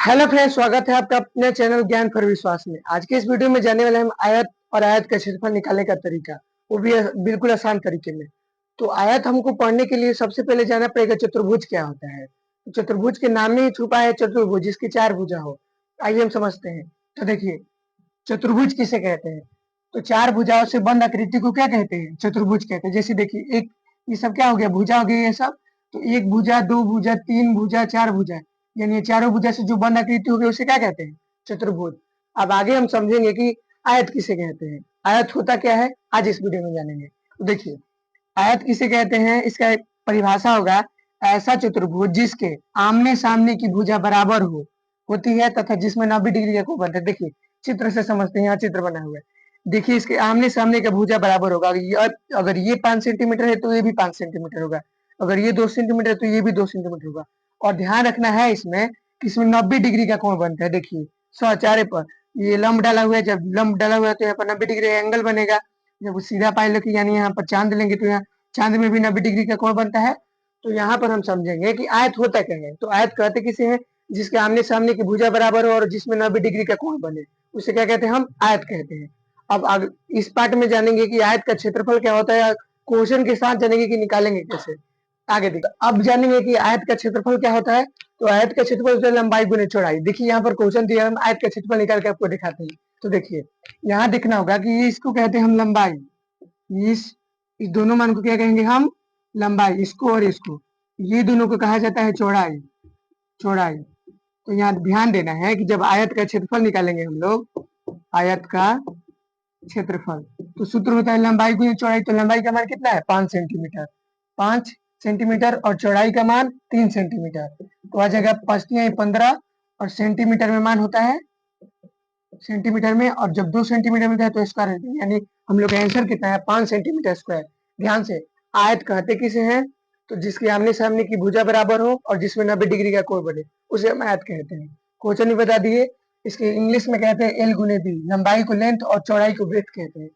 Hello friends, स्वागत है आपका अपने चैनल ज्ञान पर विश्वास में। आज के इस वीडियो में जानने वाले हम आयत और आयत का क्षेत्रफल निकालने का तरीका, वो भी बिल्कुल आसान तरीके में। तो आयत हमको पढ़ने के लिए सबसे पहले जानना पड़ेगा चतुर्भुज क्या होता है। तो चतुर्भुज के नाम में ही छुपा है चतुर्भुज, जिसकी चार भुजा हो। आइए हम समझते हैं। तो देखिए, चतुर्भुज किसे कहते हैं? तो चार भुजाओं से बंद आकृति को क्या कहते हैं? चतुर्भुज कहते हैं। जैसे देखिए, एक ये सब क्या हो गया, भुजा हो गई ये सब। तो एक भुजा, दो भुजा, तीन भुजा, चार भुजा, यानी ये चारों भुजा से जो बंद आकृति हो गई उसे क्या कहते हैं? चतुर्भुज। अब आगे हम समझेंगे कि आयत किसे कहते हैं, आयत होता क्या है, आज इस वीडियो में जानेंगे। तो देखिए, आयत किसे कहते हैं, इसका एक परिभाषा होगा, ऐसा चतुर्भुज जिसके आमने सामने की भुजा बराबर होती है तथा जिसमें 90 डिग्री का कोण बनता है। देखिए, चित्र से समझते हैं, यहाँ चित्र बना हुआ है। देखिए, इसके आमने सामने का भुजा बराबर होगा। अगर ये 5 सेंटीमीटर है तो ये भी 5 सेंटीमीटर होगा। अगर ये 2 सेंटीमीटर है तो ये भी 2 सेंटीमीटर होगा। और ध्यान रखना है इसमें कि इसमें 90 डिग्री का कोण बनता है। देखिए, स्वचारे पर ये लंब डाला हुआ है, जब लंब डाला हुआ है तो यहाँ पर 90 डिग्री एंगल बनेगा। जब सीधा पाई लेके यानी यहाँ पर चांद लेंगे तो यहाँ चांद में भी 90 डिग्री का कोण बनता है। तो यहाँ पर हम समझेंगे कि आयत होता क्या है। तो आयत कहते किसे हैं? जिसके आमने सामने की भुजा बराबर हो और जिसमें 90 डिग्री का कोण बने, उसे क्या कहते हैं? हम आयत कहते हैं। अब इस पार्ट में जानेंगे कि आयत का क्षेत्रफल क्या होता है, क्वेश्चन के साथ जानेंगे कि निकालेंगे कैसे। आगे देखिए, अब जानेंगे कि आयत का क्षेत्रफल क्या होता है। तो आयत का क्षेत्रफल होता है लंबाई गुने चौड़ाई। देखिए, यहाँ पर क्वेश्चन दिया है, हम आयत का क्षेत्रफल निकाल के आपको दिखाते हैं। तो देखिए, यहाँ देखना होगा कि ये इसको कहते हैं हम लंबाई, इस दोनों मान को क्या कहेंगे हम? लंबाई। इसको और इसको, ये दोनों को कहा जाता है चौड़ाई। चौड़ाई। तो यहाँ ध्यान देना है कि जब आयत का क्षेत्रफल निकालेंगे हम लोग, आयत का क्षेत्रफल, तो सूत्र होता है लंबाई गुने चौड़ाई। तो लंबाई का मान कितना है? 5 सेंटीमीटर। 5 सेंटीमीटर और चौड़ाई का मान 3 सेंटीमीटर। तो आ जाएगा 5 × 15 और सेंटीमीटर में मान होता है सेंटीमीटर में। और जब 2 सेंटीमीटर मिलता है तो स्क्वायर, यानी हम लोग का आंसर कितना है? 5 सेंटीमीटर स्क्वायर। ध्यान से, आयत कहते किसे हैं? तो जिसके आमने सामने की भुजा बराबर हो और जिसमें 90 डिग्री का कोण बने, उसे हम आयत कहते हैं। क्वेश्चन भी बता दिए। इसके इंग्लिश में कहते हैं एल गुने बी। लंबाई को लेंथ और चौड़ाई को ब्रेथ कहते हैं।